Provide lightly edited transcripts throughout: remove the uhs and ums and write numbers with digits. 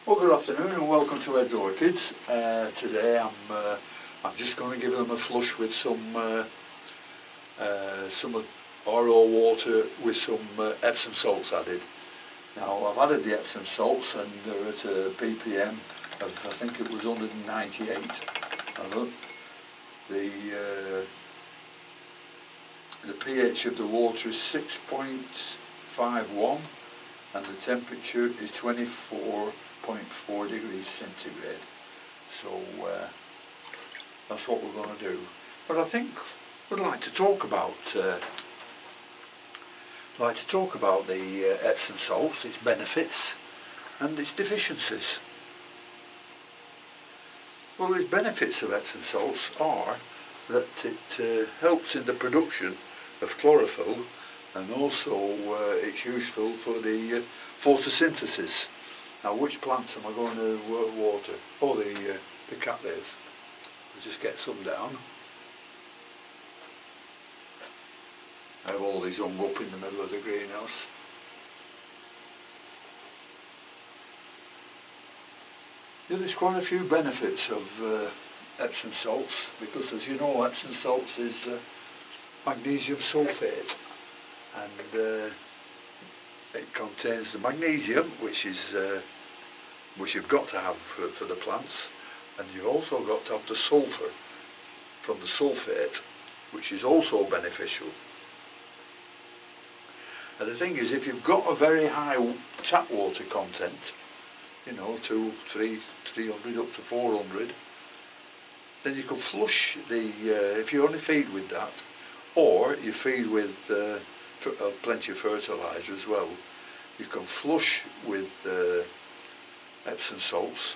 Well, good afternoon and welcome to Ed's Orchids. Today I'm just going to give them a flush with some RO water with some Epsom salts added. Now I've added the Epsom salts and they're at a ppm of, I think it was 198. And look, the pH of the water is 6.51 and the temperature is 24.4 degrees centigrade. So that's what we're going to do. But I think we'd like to talk about the Epsom salts, its benefits and its deficiencies. Well, the benefits of Epsom salts are that it helps in the production of chlorophyll, and also it's useful for the photosynthesis. Now, which plants am I going to water? Oh, the cattleys. I'll just get some down. I have all these hung up in the middle of the greenhouse. Yeah, there's quite a few benefits of Epsom salts, because as you know, Epsom salts is magnesium sulfate, and it contains the magnesium, which you've got to have for the plants, and you've also got to have the sulfur from the sulfate, which is also beneficial. And the thing is, if you've got a very high tap water content, you know, 300 up to 400, then you can flush if you only feed with that, or you feed with plenty of fertiliser as well, you can flush with Epsom salts,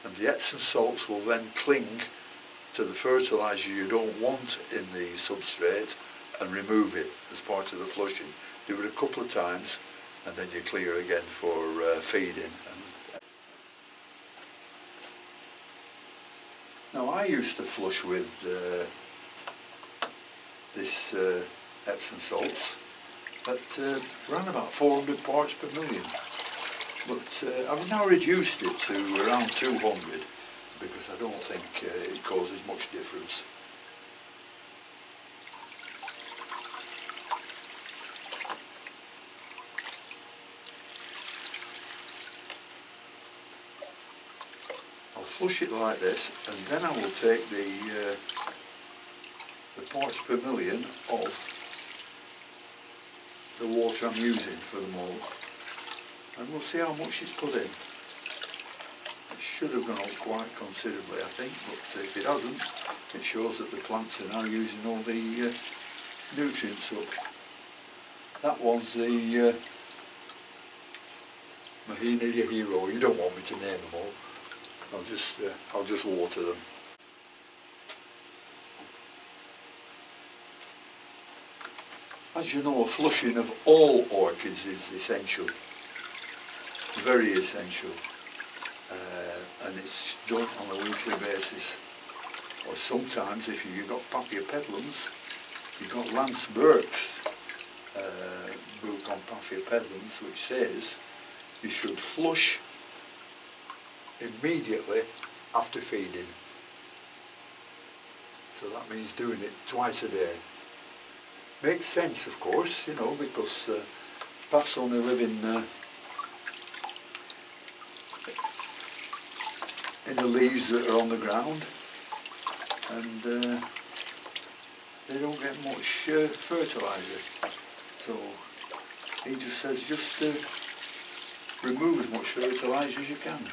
and the Epsom salts will then cling to the fertiliser you don't want in the substrate and remove it as part of the flushing. Do it a couple of times and then you clear again for feeding. Now, I used to flush with this Epsom salts at around about 400 parts per million, but I've now reduced it to around 200 because I don't think it causes much difference. I'll flush it like this, and then I will take the parts per million of the water I'm using for the mould, and we'll see how much it's put in. It should have gone up quite considerably, I think, but if it hasn't, it shows that the plants are now using all the nutrients up. That one's the Mahina Hero. You don't want me to name them all. I'll just water them. As you know, a flushing of all orchids is essential, very essential, and it's done on a weekly basis. Or sometimes, if you've got Paphiopedilums, you've got Lance Burke's book on Paphiopedilums, which says you should flush immediately after feeding. So that means doing it twice a day. Makes sense, of course, you know, because bats only live in the leaves that are on the ground, and they don't get much fertiliser. So he just says just remove as much fertiliser as you can.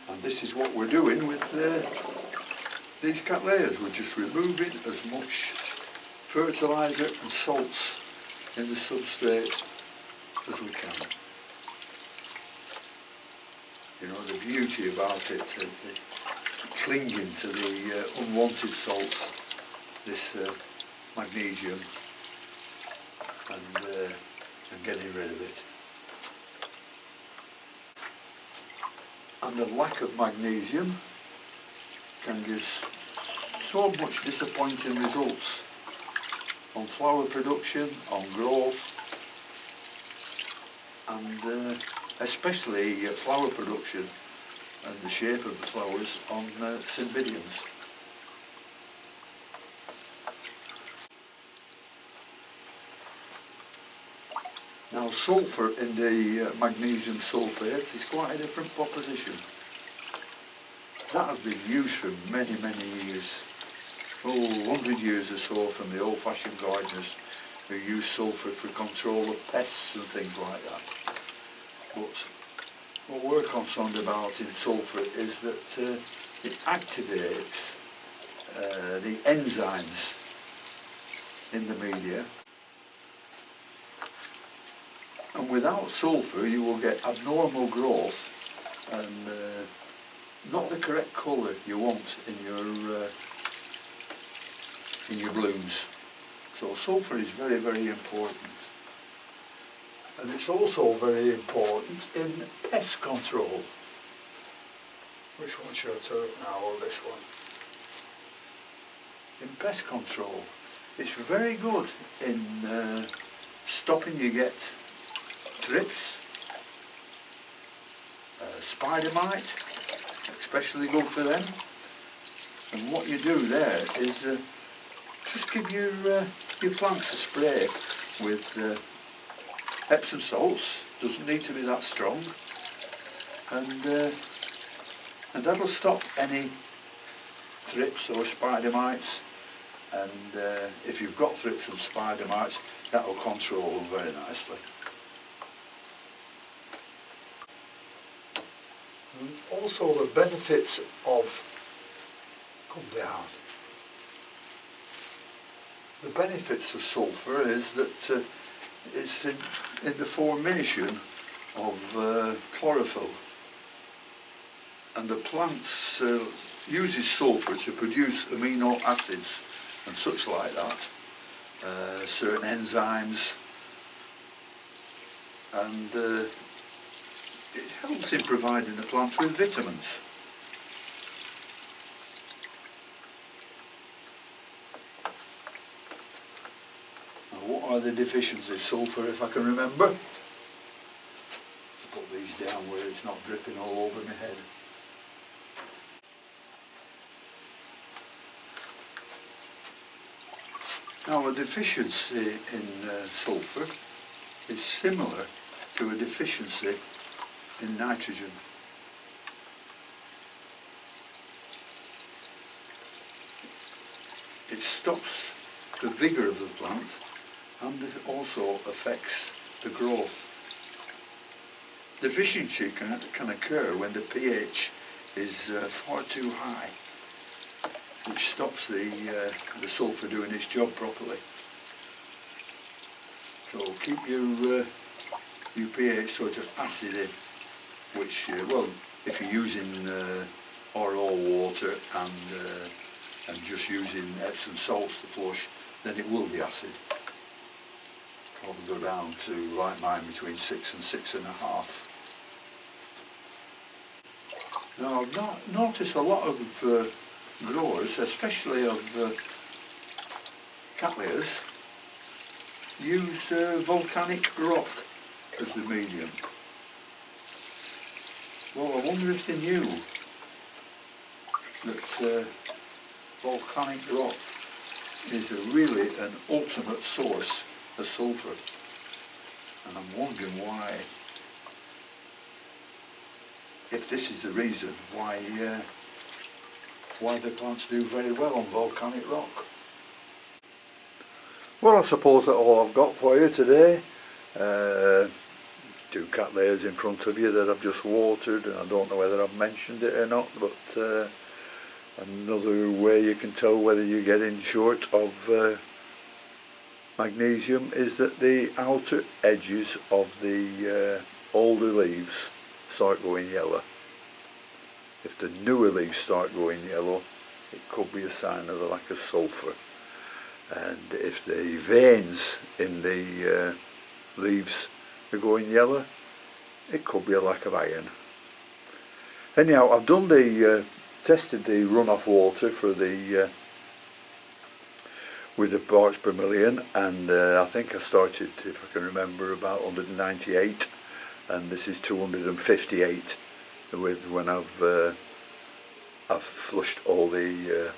And this is what we're doing with these cattleyas. We're just removing as much fertiliser and salts in the substrate as we can. You know, the beauty about it, the clinging to the unwanted salts, this magnesium, and getting rid of it. And the lack of magnesium can give so much disappointing results on flower production, on growth, and especially flower production and the shape of the flowers on cymbidiums. Now sulfur in the magnesium sulfate is quite a different proposition. That has been used for many, many years. 100 years or so, from the old-fashioned gardeners who use sulfur for control of pests and things like that. But what we're concerned about in sulfur is that it activates the enzymes in the media, and without sulfur you will get abnormal growth and not the correct colour you want in your blooms. So sulfur is very, very important. And it's also very important in pest control. Which one should I take now, or this one? In pest control, it's very good in stopping you get thrips, spider mite, especially good for them. And what you do there is just give your plants a spray with Epsom Salts. Doesn't need to be that strong, and that'll stop any thrips or spider mites. And if you've got thrips and spider mites, that will control them very nicely. And also the benefits of, come down, the benefits of sulfur is that it's in the formation of chlorophyll, and the plants uses sulfur to produce amino acids and such like that, certain enzymes, and it helps in providing the plants with vitamins. Now, what are the deficiencies? Sulfur, if I can remember. Put these down where it's not dripping all over my head. Now, a deficiency in sulfur is similar to a deficiency in nitrogen. It stops the vigour of the plant, and it also affects the growth. Deficiency can occur when the pH is far too high, which stops the sulfur doing its job properly. So keep your pH sort of acid in, which, well, if you're using RO water and just using Epsom salts to flush, then it will be acid. Probably go down to, like mine, between 6 and 6.5. Now I've noticed a lot of growers, especially of cattleyas, use volcanic rock as the medium. Well, I wonder if they knew that volcanic rock is really an ultimate source of sulfur, and I'm wondering why, if this is the reason why the plants do very well on volcanic rock. Well, I suppose that's all I've got for you today. 2 cattleyas in front of you that I've just watered, and I don't know whether I've mentioned it or not, but another way you can tell whether you're getting short of magnesium is that the outer edges of the older leaves start going yellow. If the newer leaves start going yellow, it could be a sign of the lack of sulfur. And if the veins in the leaves are going yellow, it could be a lack of iron. Anyhow, I've done tested the runoff water for the with the parts per million, and I think I started, if I can remember, about 198, and this is 258 with when I've flushed all the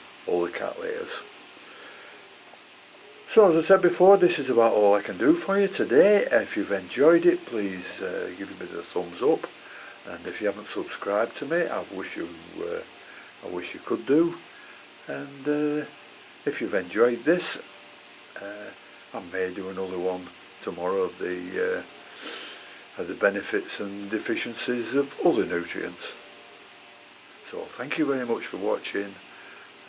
cat layers. So as I said before, this is about all I can do for you today. If you've enjoyed it, please give it a thumbs up, and if you haven't subscribed to me, I wish you could do. And if you've enjoyed this, I may do another one tomorrow of the benefits and deficiencies of other nutrients. So thank you very much for watching.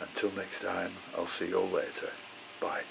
Until next time, I'll see you all later. Bye.